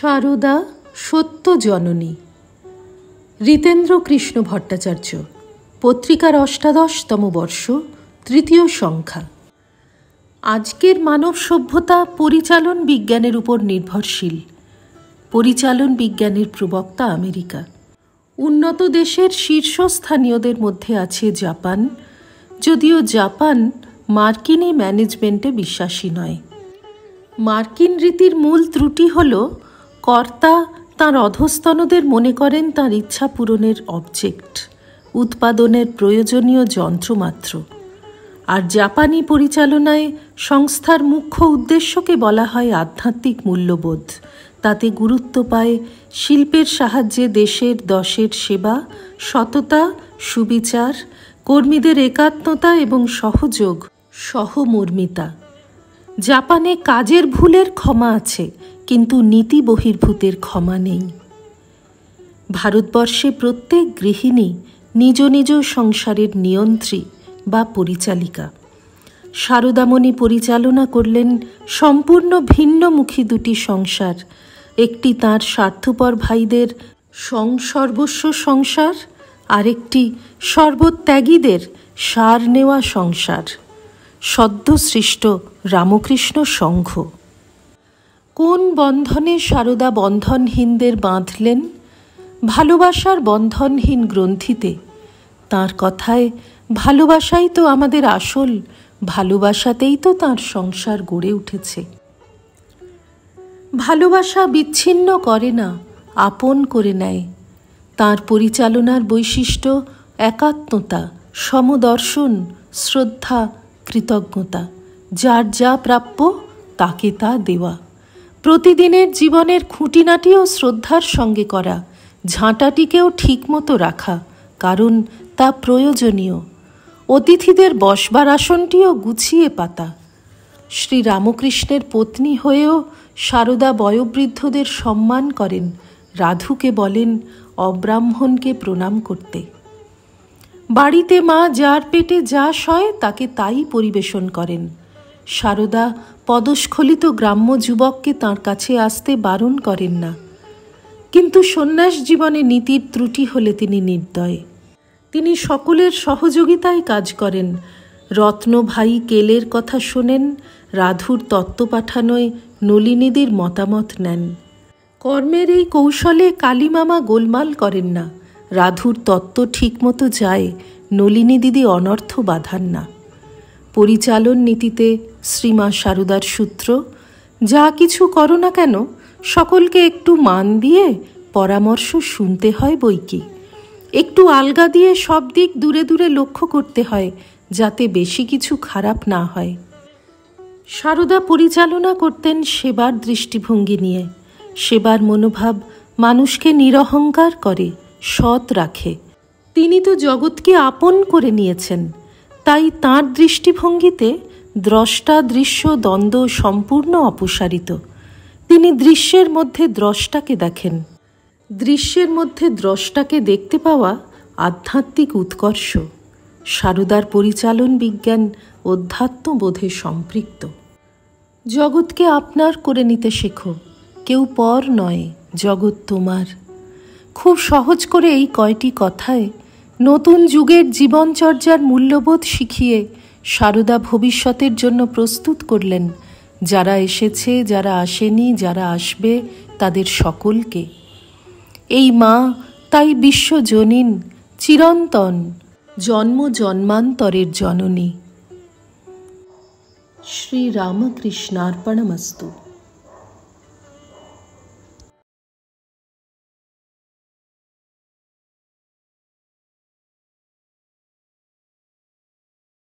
সারদা সত্য জননী। ঋতেন্দ্র কৃষ্ণ ভট্টাচার্য। পত্রিকার ৮৮তম বর্ষ, তৃতীয় সংখ্যা। আজকের মানব সভ্যতা পরিচালন বিজ্ঞানের উপর নির্ভরশীল। পরিচালন বিজ্ঞানের প্রবক্তা আমেরিকা। উন্নত দেশের শীর্ষস্থানীয়দের মধ্যে আছে জাপান, যদিও জাপান মার্কিনী ম্যানেজমেন্টে বিশ্বাসী নয়। মার্কিন রীতির মূল ত্রুটি হল কর্তা তাঁর অধস্তনদের মনে করেন তাঁর ইচ্ছা পূরণের অবজেক্ট, উৎপাদনের প্রয়োজনীয় যন্ত্রমাত্র। আর জাপানি পরিচালনায় সংস্থার মুখ্য উদ্দেশ্যকে বলা হয় আধ্যাত্মিক মূল্যবোধ। তাতে গুরুত্ব পায় শিল্পের সাহায্যে দেশের দশের সেবা, সততা, সুবিচার, কর্মীদের একাত্মতা এবং সহযোগ, সহমর্মিতা। জাপানে কাজের ভুলের ক্ষমা আছে, কিন্তু নীতি বহির্ভূতের ক্ষমা নেই। ভারতবর্ষে প্রত্যেক গৃহিণী নিজ নিজ সংসারের নিয়ন্ত্রী বা পরিচালিকা। সারদামণি পরিচালনা করলেন সম্পূর্ণ ভিন্নমুখী দুটি সংসার। একটি তাঁর স্বার্থপর ভাইদের সর্বস্ব সংসার, আরেকটি সর্বত্যাগীদের সার নেওয়া সংসার, সদ্য সৃষ্ট রামকৃষ্ণ সংঘ। কোন বন্ধনে সারদা বন্ধনহীনদের বাঁধলেন? ভালোবাসার বন্ধনহীন গ্রন্থিতে। তাঁর কথায়, ভালোবাসাই তো আমাদের আসল, ভালোবাসাতেই তো তাঁর সংসার গড়ে উঠেছে। ভালোবাসা বিচ্ছিন্ন করে না, আপন করে নেয়। তাঁর পরিচালনার বৈশিষ্ট্য একাত্মতা, সমদর্শন, শ্রদ্ধা, কৃতজ্ঞতা। যার যা প্রাপ্য তাকে তা দেওয়া। প্রতিদিনের জীবনের খুঁটিনাটিও শ্রদ্ধার সঙ্গে করা, ঝাঁটাটিকেও ঠিকমতো রাখা, কারণ তা প্রয়োজনীয়। অতিথিদের বসবার আসনটিও গুছিয়ে পাতা। শ্রী রামকৃষ্ণের পত্নী হয়েও সারদা বয়োবৃদ্ধদের সম্মান করেন। রাধুকে বলেন অব্রাহ্মণকে প্রণাম করতে। বাড়িতে মা যার পেটে যা সয় তাকে তাই পরিবেশন করেন। সারদা পদস্খলিত গ্রাম্য যুবককে তাঁর কাছে আসতে বারণ করেন না। কিন্তু সন্ন্যাস জীবনে নীতির ত্রুটি হলে তিনি নির্দয়। তিনি সকলের সহযোগিতায় কাজ করেন। রত্ন ভাই কেলের কথা শোনেন, রাধুর তত্ত্ব পাঠানোয় নলিনীদের মতামত নেন। কর্মের এই কৌশলে কালীমামা গোলমাল করেন না। রাধুর তত্ত্ব ঠিকমতো যায়, নলিনী দিদি অনর্থ বাঁধান না। পরিচালন নীতিতে শ্রীমা সারদার সূত্র, যা কিছু করো না কেন সকলকে একটু মান দিয়ে পরামর্শ শুনতে হয় বইকি। একটু আলগা দিয়ে সব দিক দূরে দূরে লক্ষ্য করতে হয়, যাতে বেশি কিছু খারাপ না হয়। সারদা পরিচালনা করতেন সেবার দৃষ্টিভঙ্গি নিয়ে। সেবার মনোভাব মানুষকে নিরহংকার করে, সৎ রাখে। তিনি তো জগৎকে আপন করে নিয়েছেন, তাই তাঁর দৃষ্টিভঙ্গিতে দ্রষ্টা দৃশ্য দ্বন্দ্ব সম্পূর্ণ অপসারিত। তিনি দৃশ্যের মধ্যে দ্রষ্টাকে দেখেন। দৃশ্যের মধ্যে দ্রষ্টাকে দেখতে পাওয়া আধ্যাত্মিক উৎকর্ষ। সারদার পরিচালন বিজ্ঞান অধ্যাত্মবোধে সম্পৃক্ত। জগৎকে আপনার করে নিতে শেখো, কেউ পর নয়, জগৎ তোমার। খুব সহজ করে এই কয়টি কথায় নতুন যুগের জীবনচর্যার মূল্যবোধ শিখিয়ে সারদা ভবিষ্যতের জন্য প্রস্তুত করলেন যারা এসেছে, যারা আসেনি, যারা আসবে, তাদের সকলকে। এই মা তাই বিশ্বজনীন, চিরন্তন, জন্ম জন্মান্তরের জননী। শ্রী রামকৃষ্ণার্পণমস্তু।